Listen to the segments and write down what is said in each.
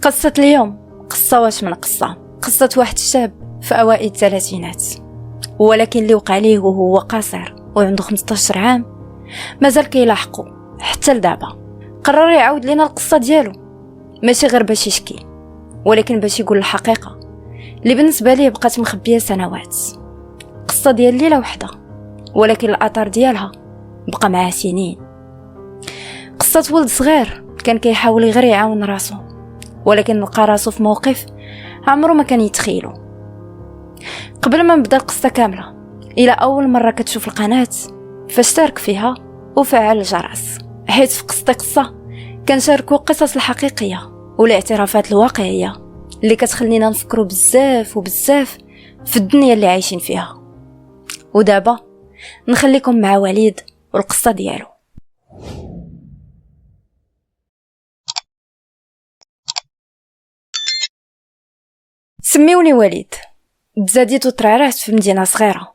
قصة اليوم قصة واش من قصة واحد الشاب في أوائل الثلاثينات، ولكن اللي وقع ليه وهو قاصر وعنده 15 عام مازال كيلاحقو حتى لدابا. قرر يعاود لنا القصة ديالو، ماشي غير باش يشكي ولكن باش يقول الحقيقة اللي بالنسبة ليه بقات مخبية سنوات. قصة ديال ليلة وحدة ولكن الأثر ديالها بقى معاه سنين. قصة ولد صغير كان كيحاول غير يعاون راسو، ولكن لقى راسو في موقف عمره ما كان يتخيلو. قبل ما نبدا القصة كاملة، إلى أول مرة كتشوف القناة فاشترك فيها وفعل الجرس، حيث في قصة كنشاركو القصص الحقيقية والاعترافات الواقعية اللي كتخلينا نفكروا بزاف وبزاف في الدنيا اللي عايشين فيها. ودابا نخليكم مع وليد والقصة ديالو. سميوني وليد، تزاديت وترعرعت في مدينة صغيرة،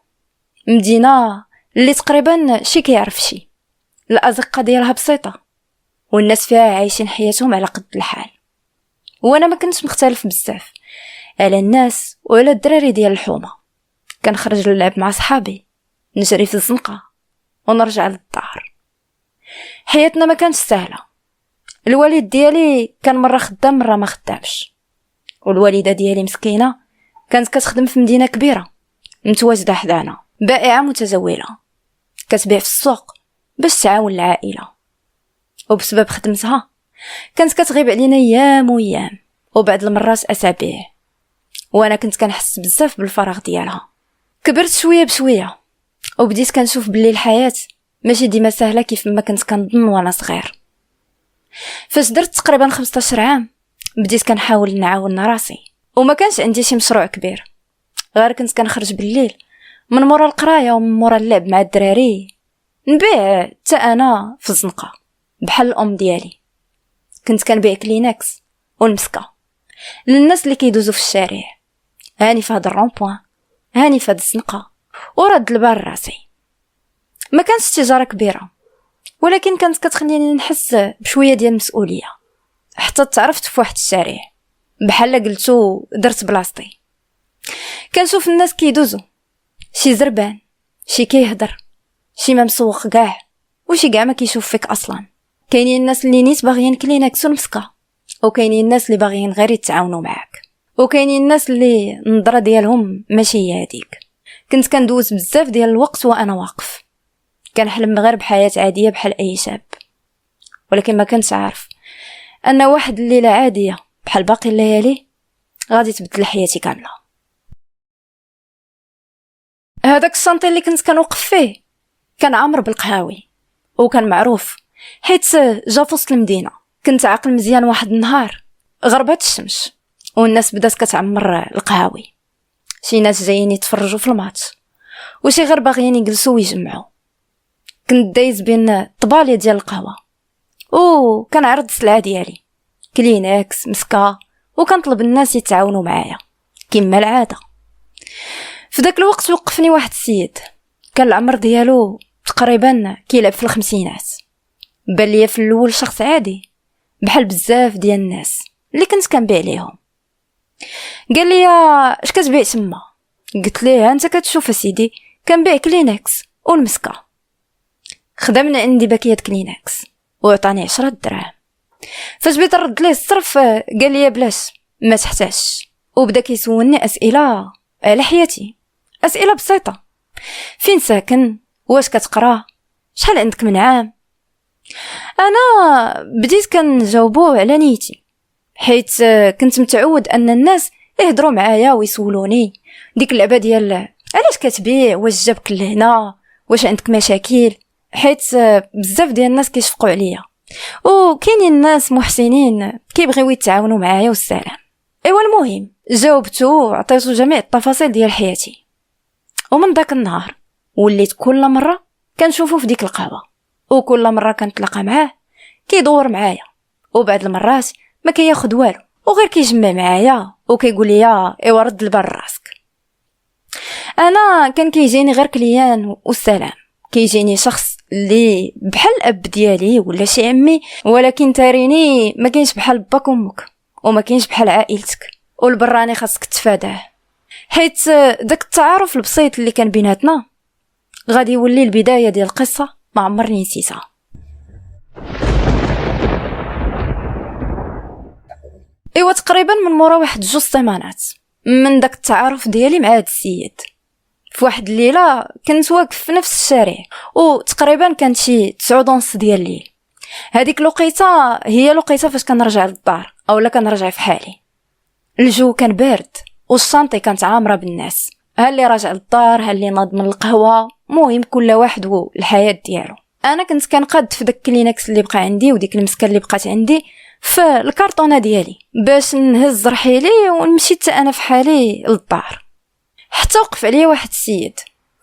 مدينة اللي تقريبا شي كيعرف شي. الأزقة ديالها بسيطة والناس فيها عايشين حياتهم على قد الحال، وانا ما كنتش مختلف بزاف على الناس وعلى الدراري ديال الحومة. كنخرج نلعب مع صحابي، نجري في الزنقة ونرجع للدار. حياتنا ما كانتش سهلة. الوالد ديالي كان مرة خدام مرة ما خدامش، والوالدة ديالي مسكينة كانت كتخدم في مدينة كبيرة متواجدة حدانا، بائعة متزولة كتبيع في السوق باش تعاون العائلة. وبسبب خدمتها كانت كتغيب علينا ايام وايام وبعد المرات اسابيع، وانا كنت كنحس بزاف بالفراغ ديالها. كبرت شويه بشويه وبديت كنشوف باللي الحياه ماشي ديما سهله كيف ما كنت كنظن وانا صغير. فاش درت تقريبا 15 عام بديت كنحاول نعاون راسي، وما كانش عندي شي مشروع كبير، غير كنت كنخرج بالليل من مورا القرايه ومن مورا اللعب مع الدراري، نبيع حتى انا في الزنقه بحال الام ديالي. كنت كنبيع كلينكس والمسكه للناس اللي كيدوزوا في الشارع، هاني في هاد الرونبوان، هاني في هاد الزنقه، ورد البال راسي. ما كانش تجاره كبيره ولكن كانت كتخليني نحس بشويه ديال المسؤوليه. حتى تعرفت في واحد الشارع بحال قلتو درت بلاصتي. كنشوف الناس كيدوزوا، شي زربان، شي كيهضر، شي ما مسوق كاع، وشي كاع ما كيشوف فيك اصلا. كاينين الناس اللي نيت باغيين كلينكس والمسكه، وكاينين الناس اللي باغيين غير يتعاونوا معاك، وكاينين الناس اللي النظره ديالهم ماشي هي هذيك. كنت كندوز بزاف ديال الوقت وانا واقف، كنحلم غير بحياه عاديه بحال اي شاب، ولكن ما كنتش عارف ان واحد الليله عاديه بحال باقي الليالي غادي تبدل حياتي كامله. هذاك الشانطي اللي كنت كنوقف فيه كان عامر بالقهاوي، وكان معروف حيت جا في وسط المدينه. كنت عاقل مزيان واحد النهار غربت الشمس والناس بدات كتعمر القهاوي، شي ناس جايين يتفرجوا في الماتش وشي غير باغيين يجلسوا ويجمعوا. كنت دايز بين الطباليه ديال القهوه وكنعرض السلعه ديالي، كلينكس، مسكه، وكنطلب الناس يتعاونوا معايا كما العاده. في ذاك الوقت وقفني واحد السيد كان العمر ديالو تقريبا كيلعب في الخمسينات. بان ليا في الاول شخص عادي بحال بزاف ديال الناس اللي كنت كنبيع ليهم. قال لي اش كتبيع تما؟ قلت ليه انت كتشوف سيدي كنبيع كلينكس والمسكه. خدا من عندي باكيه كلينكس وعطاني 10 دراهم. فاش بغيت نرد ليه الصرف قال لي بلاش ما تحتاجش، وبدا كيسولني اسئله على حياتي، اسئله بسيطه: فين ساكن، واش كتقرا، شحال عندك من عام. انا بديت كنجاوبو على نيتي، حيت كنت متعود ان الناس يهضروا معايا ويسولوني ديك اللعبه ديال علاش كتبيع، واش جابك لهنا، واش عندك مشاكل، حيت بزاف ديال الناس كيشفقوا عليا وكاينين الناس محسنين كيبغيو يتعاونوا معايا والسلام. ايوا المهم جاوبته وعطيته جميع التفاصيل ديال حياتي. ومن داك النهار وليت كل مره كنشوفه في ديك القهوه، وكل مره كنتلاقى معاه كيدور معايا، وبعد المرات ما كياخد والو وغير كيجمع معايا وكيقول لي ايوا رد البال راسك. انا كان كيجيني غير كليان والسلام، كيجيني شخص اللي بحال الاب ديالي ولا شي عمي، ولكن تاريني ما كاينش بحال باك وامك وما كاينش بحال عائلتك، والبراني خاصك تفاداه، حيت داك التعارف البسيط اللي كان بيناتنا غادي يولي البدايه ديال القصه ما عمرني نسيتها. ايوا تقريبا من مورا واحد 2 سيمانات من داك التعارف ديالي مع هاد السيد، في واحد الليله كنت واقف في نفس الشارع وتقريبا كانت شي 9:30 ديال الليل. هذيك الوقيته هي الوقيته فاش كنرجع للدار اولا كنرجع في حالي. الجو كان بارد والشانطي كانت عامره بالناس، ها اللي راجع للدار ها اللي ناض من القهوه، المهم كل واحد والحياه ديالو. انا كنت كنقاد في داك كلينكس اللي بقى عندي وديك المسكه اللي بقات عندي في الكارطونه ديالي باش نهز رحيلي ونمشي حتى انا في حالي للدار. حتى وقف عليا واحد السيد،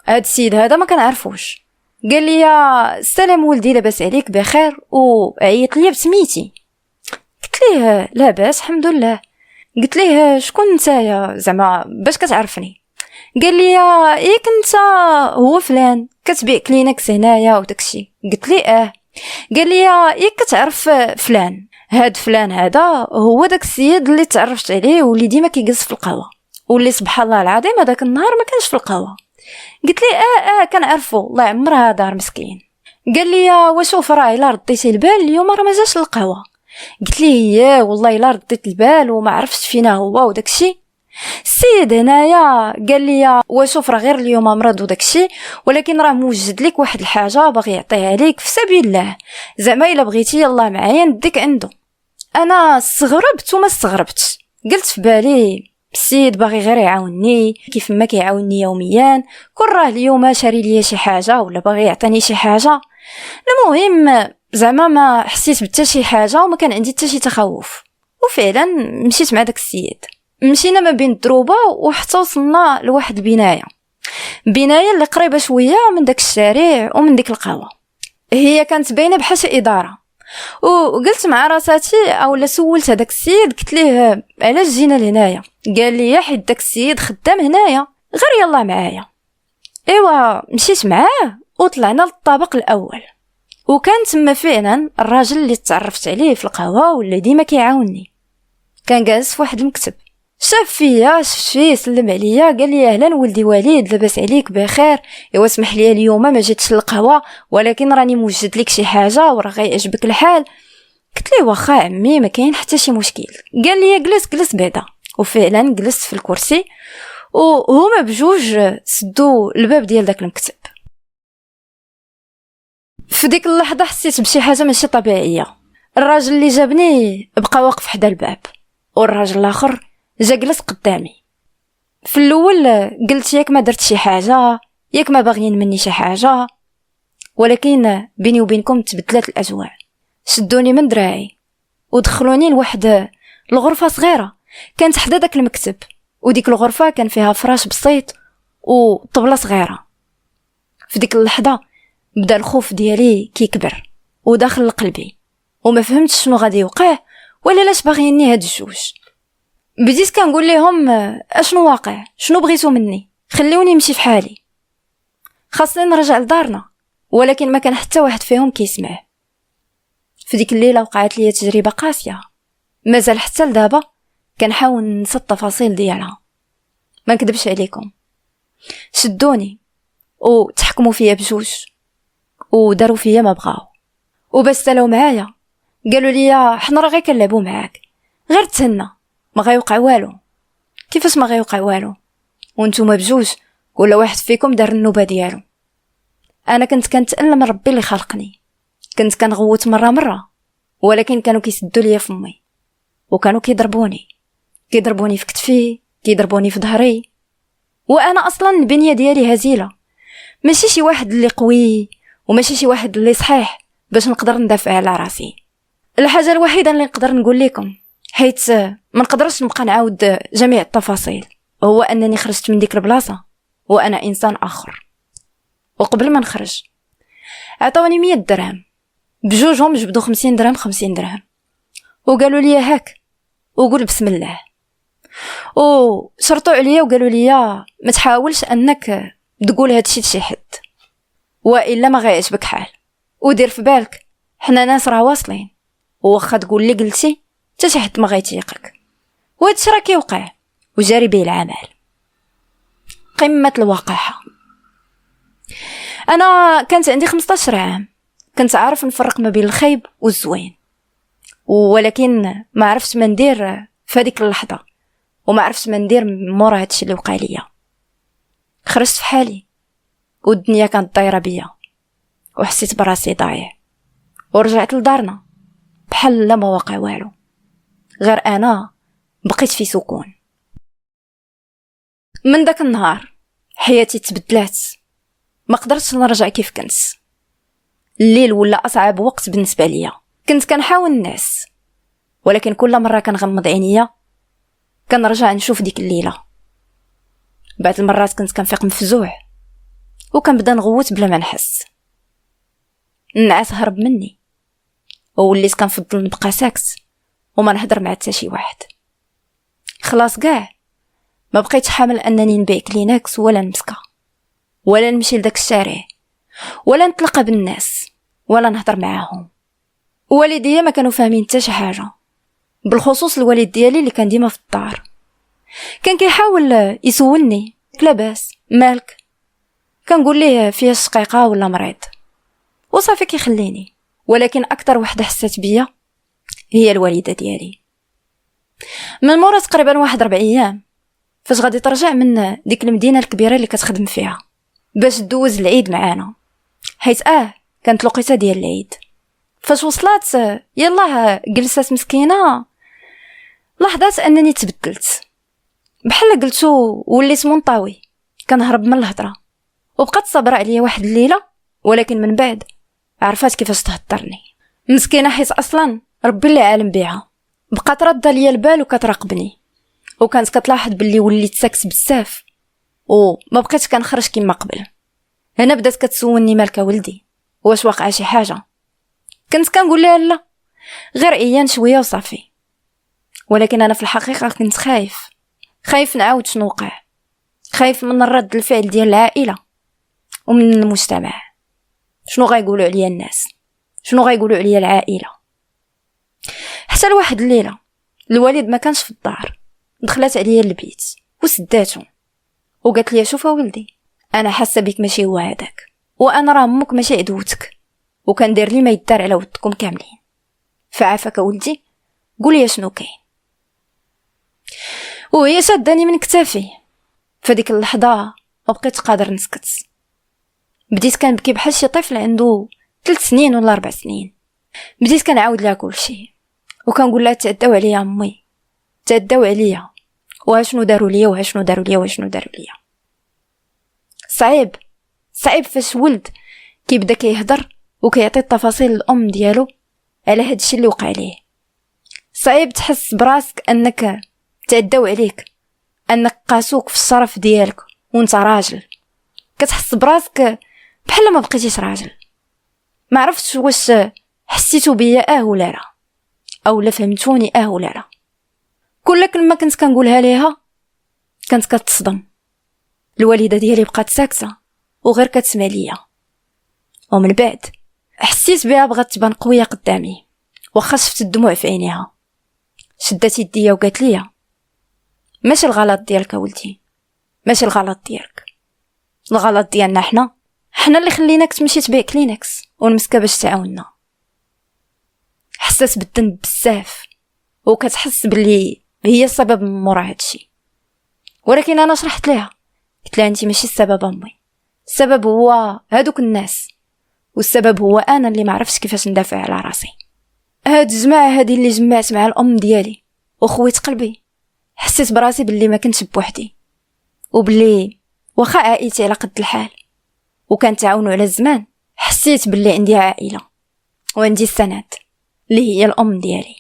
هاد السيد هذا ما كنعرفوش، قال لي السلام ولدي لاباس عليك بخير، وعيط ليا بسميتي. قلت ليه لاباس الحمد لله. قلت ليه شكون نتايا زعما باش كتعرفني؟ قال لي ياك انت هو فلان كتبيع كلينكس هنايا وداكشي. قلت ليه قال لي ياك كتعرف فلان؟ هاد فلان هذا هو داك السيد اللي تعرفت عليه واللي ديما كيجلس في القهوه واللي سبحان الله العظيم هذاك النهار ما كانش في القهوه. قلت لي كنعرفو الله يعمرها دار مسكين. قال لي وشوف راه الا رديتي البال اليوم راه ما جاش للقهوه. قلت ليه والله الا رديت البال وما عرفتش فينا هو وداكشي. السيد هنايا قال لي وشوف راه غير اليوم مرض وداكشي، ولكن راه موجد لك واحد الحاجه باغي يعطيها لك في سبيل الله، زعما الا بغيتي يلاه معايا نديك عنده. انا استغربت وما استغربتش، قلت في بالي السيد باغي غير يعاونني كيف ما كيعاونني يوميا، كون راه اليوم شاري ليا شي حاجه ولا باغي يعطيني شي حاجه. المهم زعما ما حسيت بتا شي حاجه وما كان عندي حتى شي تخوف، وفعلا مشيت مع داك السيد. مشينا ما بين الدروبه وحتى وصلنا لواحد البنايه اللي قريبه شويه من داك الشارع ومن ديك القهوه. هي كانت باينه بحال شي اداره، وقلت مع راساتي اولا سولت هذاك السيد قلت ليه علاش جينا لهنايا؟ قال لي حيت داك السيد خدام هنايا غير يلا معايا. ايوا مشيت معاه وطلعنا للطابق الاول، وكان تما فعلا الراجل اللي تعرفت عليه في القهوه واللي ديما كيعاونني. كان جالس في واحد المكتب، شاف فيا شفت فيه سلم عليا قال لي اهلا ولدي وليد لاباس عليك بخير، ايوا اسمح لي اليوم ما جيتش للقهوه ولكن راني موجد لك شي حاجه وراه غيعجبك الحال. قلت ليه واخا عمي ما كاين حتى شي مشكل. قال لي جلس بعدا، وفعلا جلست في الكرسي وهما بجوج سدوا الباب ديال داك المكتب. في ديك اللحظه حسيت بشي حاجه ماشي طبيعيه. الراجل اللي جابني بقى واقف حدا الباب والراجل الاخر جا جلس قدامي. في الاول قلت ياك ما درت شي حاجه ياك ما باغيين مني شي حاجه، ولكن بيني وبينكم تبدلت الاجواء. شدوني من دراعي ودخلوني لواحد الغرفه صغيره كانت حدا داك المكتب، وديك الغرفه كان فيها فراش بسيط وطبله صغيره. في ديك اللحظه بدا الخوف ديالي كيكبر وداخل لقلبي وما فهمتش شنو غادي يوقع ولا لاش باغيني هاد الجوج. بديت كنقول لهم اشنو واقع، شنو بغيتو مني، خليوني نمشي في حالي، خاصني نرجع لدارنا. ولكن ما كان حتى واحد فيهم كيسمع. في ديك الليله وقعت لي تجربه قاسيه مازال حتى لدابا كنحاول ننسى التفاصيل ديالها. ما نكذبش عليكم، شدوني وتحكموا فيا بجوج وداروا فيا ما بغاو وبستلاو معايا. قالوا لي حنا راه غير كنلعبوا معاك، غير تهنى ما غيوقع والو. كيفاش ما غيوقع والو وانتوما بجوج كل واحد فيكم دار النوبه ديالو؟ انا كنت كنتألم ربي اللي خلقني، كنت كنغوت مره ولكن كانوا كيسدوا ليا فمي وكانوا كيضربوني في كتفي كيضربوني في ظهري. وانا اصلا البنيه ديالي هزيله، ماشي شي واحد اللي قوي وماشي شي واحد اللي صحيح باش نقدر ندافع على راسي. الحاجه الوحيده اللي نقدر نقول لكم حيت ما نقدرش نبقى نعاود جميع التفاصيل هو انني خرجت من ديك البلاصه وانا انسان اخر. وقبل ما نخرج عطاوني 100 درهم بجوجهم، جبدوا 50 درهم 50 درهم وقالوا لي هاك وقول بسم الله، وشرطوا عليا وقالوا لي ما تحاولش انك تقول هادشي لشي حد والا ما غيعجبك حال، ودير في بالك حنا ناس راه واصلين، وواخا تقول لي قلتي حتى شي حد ما غيتيقك. وهادشي راه كيوقع وجاري به العمل. قمة الوقاحة. انا كانت عندي 15 عام، كنت عارف نفرق ما بين الخايب والزوين، ولكن ما عرفتش ما ندير في هذيك اللحظه، وما عرفتش ما ندير مورا هادشي اللي وقع ليا. خرجت في حالي والدنيا كانت دايره بيا، وحسيت براسي ضايع، ورجعت لدارنا بحال لا ما وقع والو، غير انا بقيت في سكون. من داك النهار حياتي تبدلات، ما قدرتش نرجع كيف كنت. الليل ولا اصعب وقت بالنسبه ليا. كنت كنحاول الناس، ولكن كل مره كنغمض عينيا كنرجع نشوف ديك الليله. بعض المرات كنت كنفيق مفزوع، وكنبدا نغوت بلا ما نحس. النعاس هرب مني، ووليت كنفضل نبقى ساكت وما نهضر مع حتى شي واحد. خلاص كاع ما بقيتش حامل انني نبيع كلينكس ولا نمسكه، ولا نمشي لداك الشارع، ولا نتلقى بالناس، ولا نهضر معاهم. والديا ما كانوا فاهمين حتى شي حاجه، بالخصوص الوالد ديالي اللي كان ديما في الدار. كان كيحاول يسولني لاباس مالك، كنقول ليه فيها شقيقه ولا مريض، وصافي كيخليني. ولكن اكثر وحده حسات بيا هي الوالده ديالي. من مورا تقريبا واحد 4 ايام، فاش غادي ترجع من ديك المدينه الكبيره اللي كتخدم فيها باش دوز العيد معانا، حيت كانت لقيته ديال العيد. فاش وصلت يلاه جلسات مسكينه، لاحظت انني تبدلت، بحال قلتو وليت منطوي، كنهرب من الهضره، وبقات صابره عليا واحد الليله. ولكن من بعد عرفات كيفاش تهضرني مسكينه، حيت اصلا ربي اللي عالم بها. بقات رده ليا البال وكتراقبني، وكانت كتلاحظ باللي وليت ساكت بزاف وما بقيتش كنخرج كما قبل. هنا بدات كتسولني مالك ولدي، واش واقع شي حاجه؟ كنت كنقول لها لا، غير عيان شويه وصافي. ولكن انا في الحقيقه كنت خايف نعاود شنو وقع، خايف من الرد الفعل ديال العائله ومن المجتمع. شنو غايقولوا عليا الناس؟ شنو غايقولوا عليا العائله؟ حتى لواحد الليله الوالد ما كانش في الدار، دخلت عليا البيت وسداتو وقالت لي شوف ولدي، انا حاسه بك ماشي هو هذاك، وانا راه امك ماشي عدوتك، وكندير لي ما يدار على ودكم كاملين، فعافاك ولدي قول لي شنو كاين. وهي شاداني من كتافي. فديك اللحظه ما بقيتش قادر نسكت، بديت كنبكي بحال شي طفل عنده 3 سنين ولا 4 سنين. بديت كنعاود لها كلشي، وكنقول لها تعداو عليا امي، تعداو عليا، واشنو داروا ليا واشنو داروا ليا واشنو داروا ليا. صعيب فاش ولد كيبدا كيهضر وكيعطي التفاصيل للام ديالو على هادشي اللي وقع ليه. صعيب تحس براسك انك تعداو عليك، انك قاسوك في الشرف ديالك وانت راجل. كتحس براسك بحال ما بقيتيش راجل. ما عرفتش واش حسيتو بيا ولا لا، او لا فهمتوني ولا لا. كل كلمه كنت كنقولها ليها كانت كتصدم. الوالده ديالي بقات ساكته وغير كتسمع ليا، ومن بعد حسيت بها بغات تبان قويه قدامي، واخا شفت الدموع في عينيها. شدات يديا وقالت لي ماشي الغلط ديالك ولدي، ماشي الغلط ديالك، الغلط ديالنا حنا اللي خليناك تمشي تبيع كلينكس والمسكه باش تعاوننا. حسيت بالذنب بزاف، وكتحس باللي هي السبب من مورا هادشي. ولكن انا شرحت لها، قلت لها انت ماشي السبب امي، السبب هو هادوك الناس، والسبب هو انا اللي ما عرفتش كيفاش ندافع على راسي. هاد الجماعه هادي اللي جمعت مع الام ديالي وخويت قلبي، حسيت براسي باللي ما كنتش بوحدي، وباللي واخا عائلتي على قد الحال وكان تعاونوا على الزمان، حسيت باللي عندي عائله وعندي السند اللي هي الام ديالي.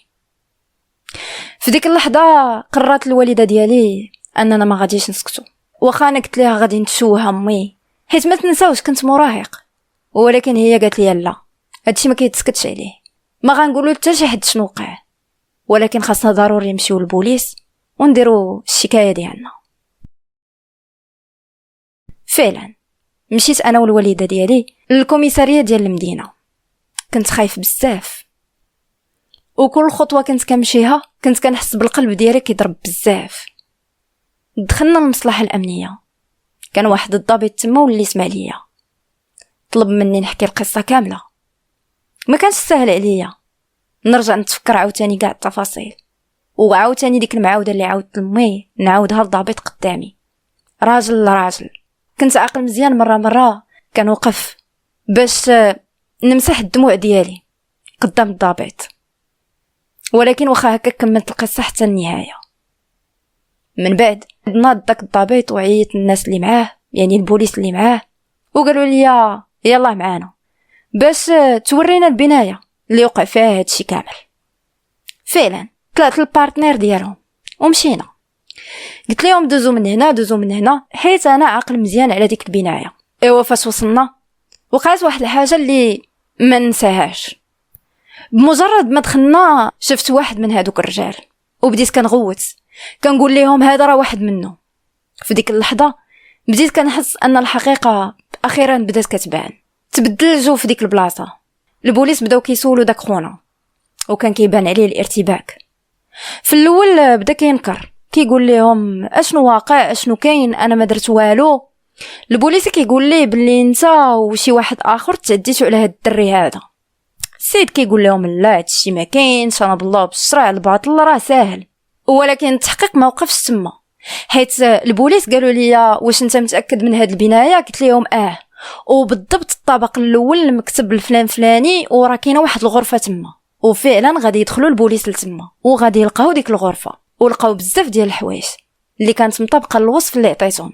في ديك اللحظه قررت الوالده ديالي اننا ما غاديش نسكتوا. واخا انا قلت لها غادي نتشوه امي حيت ما تنساوش كنت مراهق، ولكن هي قالت لي لا، هادشي ما كيتسكتش عليه، ما غنقولوا حتى شي حد شنو وقع، ولكن خاصنا ضروري نمشيو للبوليس ونديروا الشكايه ديالنا. فعلا مشيت انا والوالده ديالي للكوميساريه ديال المدينه. كنت خايف بزاف، وكل خطوه كنت كنمشيها كنت كنحس بالقلب ديالي كيضرب بزاف. دخلنا المصلحه الامنيه، كان واحد الضابط تما واللي سمع ليا، طلب مني نحكي القصه كامله. ما كانش سهل عليا نرجع نتفكر عاوتاني كاع التفاصيل، وعاوتاني ديك المعاوده اللي عاودت لمي نعاودها للضابط قدامي راجل لراجل. كنت عاقل مزيان، مره كنوقف باش نمسح الدموع ديالي قدام الضابط، ولكن واخا هكا كملت القصه حتى النهايه. من بعد ناض داك الضابط وعيط الناس اللي معاه، يعني البوليس اللي معاه، وقالوا لي يلا معانا باش تورينا البنايه اللي وقع فيها هادشي كامل. فعلا طلعت للبارتنير ديالهم ومشينا. قلت لهم دوزو من هنا دوزو من هنا، حيت انا عاقل مزيان على ديك البنايه. ايوا فاش وصلنا وقعت واحد الحاجه اللي ما ننساهاش. بمجرد ما دخلنا شفت واحد من هادوك الرجال وبديت كنغوت كنقول لهم هذا راه واحد منه. في ديك اللحظه بديت كنحس ان الحقيقه اخيرا بدات كتبان. تبدل الجو في ديك البلاصه، البوليس بداو كيسولوا داك خونا وكان كيبان عليه الارتباك. في الاول بدا كينكر، كيقول لهم اشنو واقع اشنو كاين، انا ما درت والو. البوليس كيقول ليه باللي انت وشي واحد اخر تعديتوا على هاد الدري هذا. السيد كيقول لهم لا هادشي ما كاينش، انا بالله بالشرع الباطل راه ساهل. ولكن التحقيق ما وقفش تما، حيت البوليس قالوا لي واش انت متاكد من هاد البنايه؟ قلت لهم وبالضبط الطابق الاول المكتب الفلان فلاني، وراه كاينه واحد الغرفه تما. وفعلا غادي يدخلوا البوليس لتما وغادي يلقاو ديك الغرفه، ولقاو بزاف ديال الحوايج اللي كانت مطابقه للوصف اللي عطيتهم.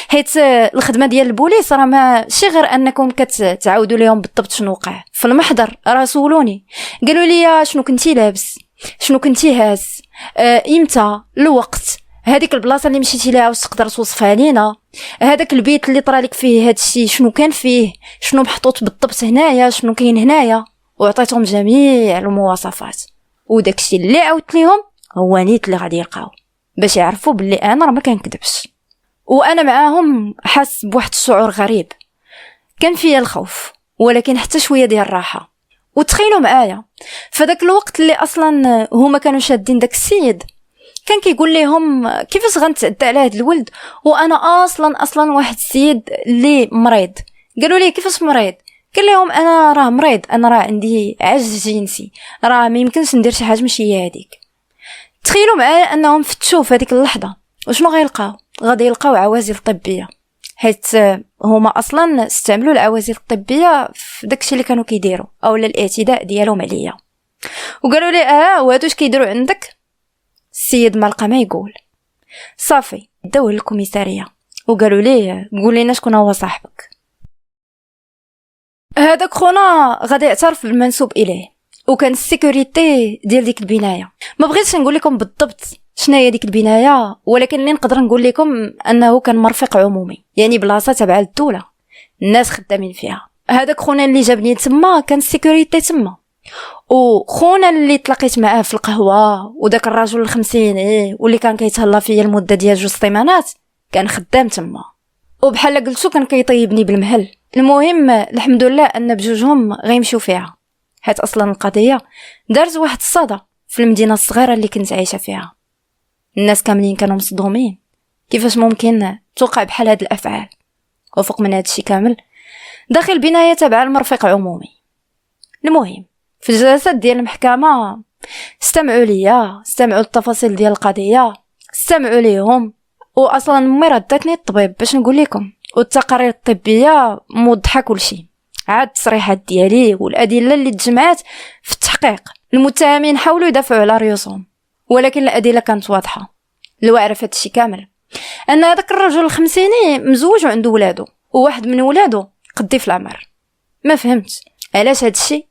حيت الخدمه ديال البوليس راه ماشي غير انكم كتعاودوا لهم بالضبط شنو وقع. في المحضر راه سولوني قالوا لي شنو كنتي لابس، شنو كنتي هاز، امتى، الوقت، هذيك البلاصه اللي مشيتي لها واش تقدر توصفها لينا، هذاك البيت اللي طرالك فيه هادشي شنو كان فيه، شنو محطوط بالضبط هنايا، شنو كاين هنايا. وعطيتهم جميع المواصفات، وداكشي اللي عاودت ليهم هو نيت اللي غادي يلقاو باش يعرفوا باللي انا راه ما كنكذبش. وانا معاهم حاس بواحد الشعور غريب، كان فيا الخوف ولكن حتى شويه ديال الراحه. وتخيلوا معايا فداك الوقت اللي اصلا هما كانوا شادين داك السيد، كان كيقول لهم كيفاش غنتعدى على هذا الولد وانا اصلا واحد السيد اللي مريض. قالوا لي كيفاش مريض؟ قال لهم انا راه مريض، انا راه عندي عجز جنسي، راه ما يمكنش ندير شي حاجه ماشي هي هذيك. تخيلوا معايا انهم فتشوا في هذيك اللحظه وشنو غيلقاو؟ غادي يلقاو عوازل طبيه، حيت هما اصلا استعملوا العوازل الطبيه في داكشي اللي كانوا كيديروا اولا الاعتداء ديالهم عليا. وقالوا لي وهادوش كيديروا عندك؟ السيد ما لقى ما يقول. صافي داوه للكوميساريه وقالوا ليه قول لنا شكون هو صاحبك. هذاك خونا غادي يعترف بالمنسوب اليه، وكان السيكوريتي ديال ديك البنايه. ما بغيتش نقول لكم بالضبط شنو هي ديك البنايه، ولكن اللي نقدر نقول لكم انه كان مرفق عمومي، يعني بلاصه تبع الدوله، الناس خدامين فيها. هذاك خونا اللي جابني تما كان السيكوريتي تما، وخونا اللي تلاقيت معاه في القهوه وداك الرجل الخمسيني واللي كان كيتهلا فيا المده ديال 2 سيمانات كان خدام تما، وبحال قلتو كان كيطيبني بالمهل. المهم الحمد لله ان بجوجهم غيمشيو فيها، حيت اصلا القضيه دارت واحد الصدى في المدينه الصغيره اللي كنت عايشه فيها. الناس كاملين كانوا مصدومين كيفاش ممكن توقع بحال هاد الافعال، وفوق من هادشي كامل داخل بنايه تبع المرفق عمومي. المهم في الجلسات ديال المحكمه استمعوا ليا، استمعوا التفاصيل ديال القضيه، استمعوا ليهم. واصلا امي راه داتني الطبيب باش نقول لكم، والتقارير الطبيه موضحه كلشي، عاد التصريحات ديالي والادله اللي تجمعات في التحقيق. المتهمين حاولوا يدافعوا على ريوسهم ولكن الادله كانت واضحه. الواعره في هادشي كامل ان هذاك الرجل الخمسيني مزوج وعنده ولادو، وواحد من ولادو قدي في العمر. ما فهمت علاش هادشي،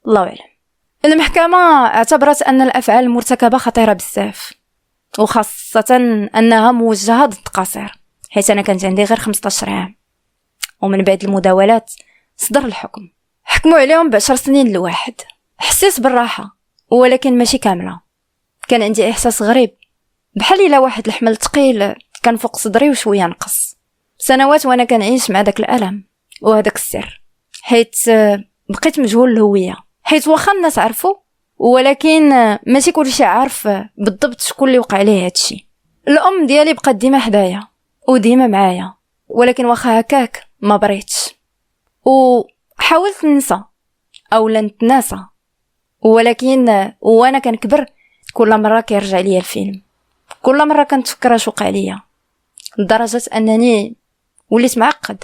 الله اعلم. المحكمه اعتبرت ان الافعال المرتكبه خطيره بزاف، وخاصه انها موجهه ضد قصير، حيت انا كانت عندي غير 15 عام. ومن بعد المداولات صدر الحكم، حكموا عليهم ب10 سنين الواحد. حسيت بالراحه ولكن ماشي كامله، كان عندي احساس غريب بحال الا واحد الحمل ثقيل كان فوق صدري وشويه نقص. سنوات وانا كنعيش مع داك الالم وهداك السر، حيت بقيت مجهول الهويه، حيت واخا الناس عرفوا ولكن ماشي كلشي عارف بالضبط شكون اللي وقع ليه هادشي. الام ديالي بقات ديما حدايا وديما معايا، ولكن واخا هكاك ما بريتش وحاولت ننسى اولا نتناسى، ولكن وانا كنكبر كل مره كيرجع ليا الفيلم، كل مره كنتفكر اش وقع ليا، لدرجه انني وليت معقد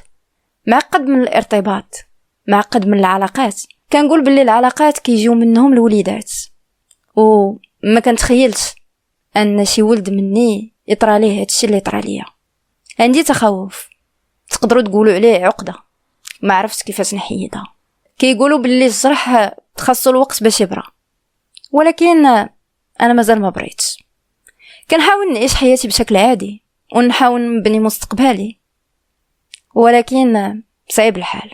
من الارتباط، معقد من العلاقات. كنقول باللي العلاقات كيجيو منهم الوليدات، وما كنتخيلش ان شي ولد مني يطرى ليه هادشي اللي طرى ليا. عندي تخوف، تقدروا تقولوا عليه عقده، ما عرفتش كيفاش نحيدها. كيقولوا باللي الجرح خاصو الوقت باش يبرى، ولكن انا مازال ما بريتش. كنحاول نعيش حياتي بشكل عادي ونحاول نبني مستقبلي، ولكن صعيب الحال.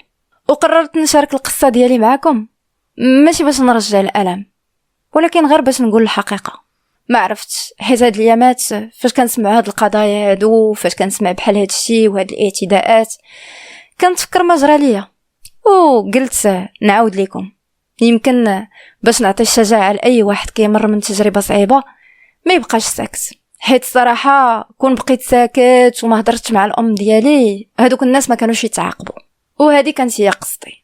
وقررت نشارك القصه ديالي معكم، ماشي باش نرجع الالم، ولكن غير باش نقول الحقيقه. ما عرفتش، حيت هاد الايامات فاش كنسمع هاد القضايا هادو، فاش كنسمع بحال هاد الشيء وهاد الاعتداءات، كنتفكر ما جرى ليا وقلت نعاود لكم، يمكن باش نعطي الشجاعه لاي واحد كيمر من تجربه صعيبه ما يبقاش ساكت. حيت الصراحه كون بقيت ساكت وما هضرتش مع الام ديالي، هادوك الناس ما كانوش يتعاقبوا، وهذه كانت هي قصتي.